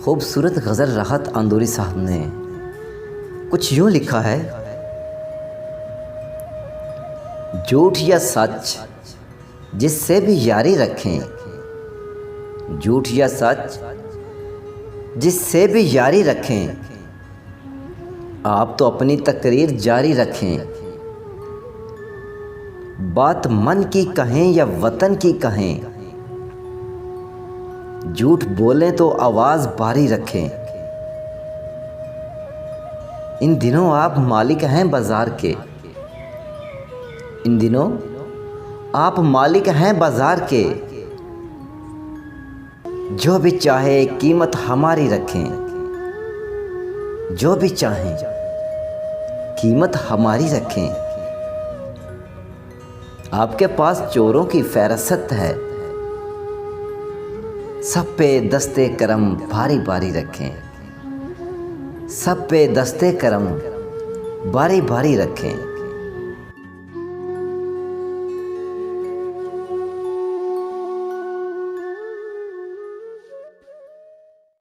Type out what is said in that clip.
खूबसूरत गज़ल राहत अंदूरी साहब ने कुछ यूँ लिखा है। झूठ या सच जिससे भी यारी रखें, झूठ या सच जिससे भी यारी रखें, आप तो अपनी तकरीर जारी रखें। बात मन की कहें या वतन की कहें, झूठ बोलें तो आवाज़ भारी रखें। इन दिनों आप मालिक हैं बाज़ार के, इन दिनों आप मालिक हैं बाज़ार के। जो भी चाहे कीमत हमारी रखें, जो भी चाहें कीमत हमारी रखें। आपके पास चोरों की फहरिस्त है, सब पे दस्ते करम भारी भारी रखें, सब पे दस्ते करम भारी भारी रखें।